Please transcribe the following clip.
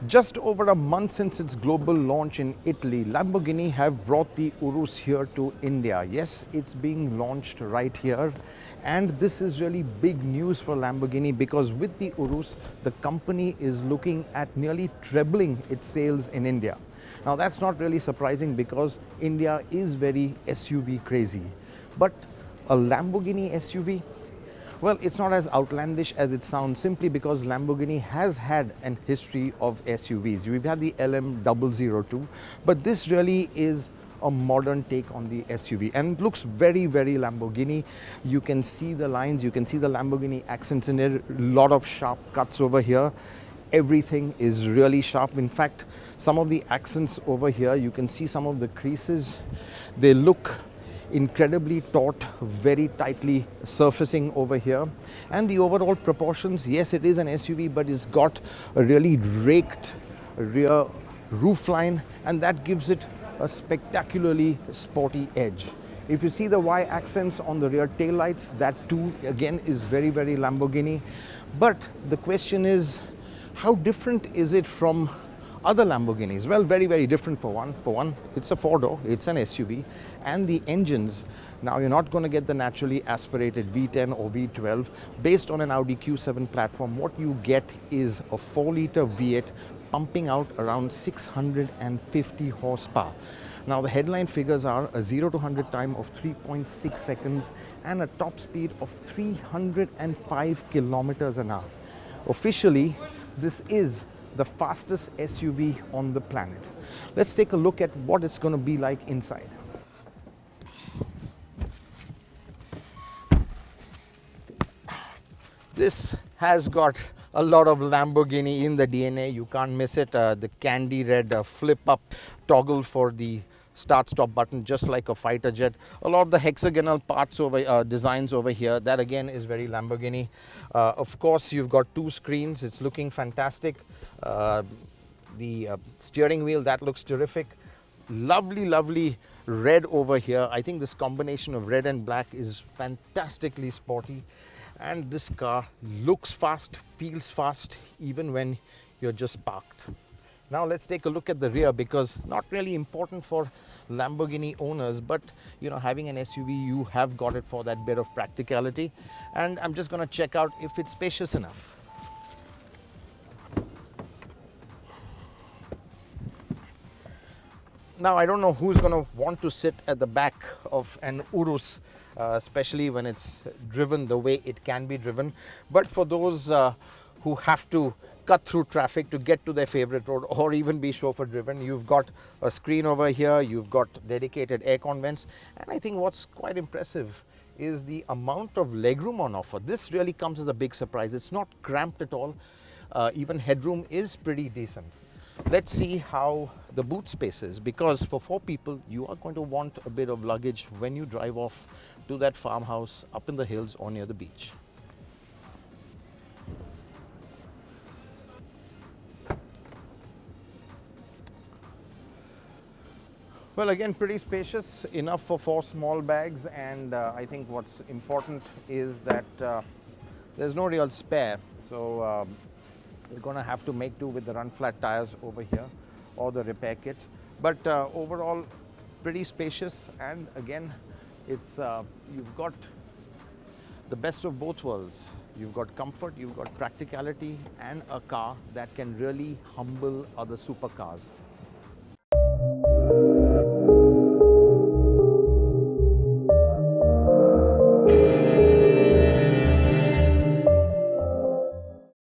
Just over a month since its global launch in Italy, Lamborghini have brought the Urus here to India. Yes, it's being launched right here, and this is really big news for Lamborghini because with the Urus, the company is looking at nearly trebling its sales in India. Now that's not really surprising because India is very SUV crazy. But a Lamborghini SUV? Well, it's not as outlandish as it sounds simply because Lamborghini has had an history of SUVs. We've had the LM002, but this really is a modern take on the SUV and looks very, very Lamborghini. You can see the lines, you can see the Lamborghini accents in it, a lot of sharp cuts over here. Everything is really sharp. In fact, some of the accents over here, you can see some of the creases. They look incredibly taut, very tightly surfacing over here. And the overall proportions, yes, it is an SUV, but it's got a really raked rear roofline, and that gives it a spectacularly sporty edge. If you see the Y accents on the rear taillights, that too again is very, very Lamborghini. But the question is, how different is it from other Lamborghinis? Well, very, very different for one. For one, it's a four-door, it's an SUV, and the engines, now you're not going to get the naturally aspirated V10 or V12. Based on an Audi Q7 platform, what you get is a 4-liter V8 pumping out around 650 horsepower. Now the headline figures are a 0 to 100 time of 3.6 seconds and a top speed of 305 kilometers an hour. Officially, this is the fastest SUV on the planet. Let's take a look at what it's going to be like inside. This has got a lot of Lamborghini in the DNA. You can't miss it. The candy red flip up toggle for the start stop button, just like a fighter jet. A lot of the hexagonal parts over designs over here, that again is very Lamborghini. Of course, you've got two screens. It's looking fantastic. The steering wheel, that looks terrific. Lovely, lovely red over here. I think this combination of red and black is fantastically sporty. And this car looks fast, feels fast, even when you're just parked. Now let's take a look at the rear, because not really important for Lamborghini owners, but you know, having an SUV, you have got it for that bit of practicality. And I'm just going to check out if it's spacious enough. Now, I don't know who's going to want to sit at the back of an Urus, especially when it's driven the way it can be driven. But for those who have to cut through traffic to get to their favorite road or even be chauffeur driven, you've got a screen over here, you've got dedicated aircon vents. And I think what's quite impressive is the amount of legroom on offer. This really comes as a big surprise. It's not cramped at all. Even headroom is pretty decent. Let's see how the boot space is, because for 4 people, you are going to want a bit of luggage when you drive off to that farmhouse up in the hills or near the beach. Well, again, pretty spacious, enough for 4 small bags, and I think what's important is that there's no real spare. So you're going to have to make do with the run flat tires over here or the repair kit. But overall, pretty spacious, and again, it's you've got the best of both worlds. You've got comfort, you've got practicality, and a car that can really humble other supercars.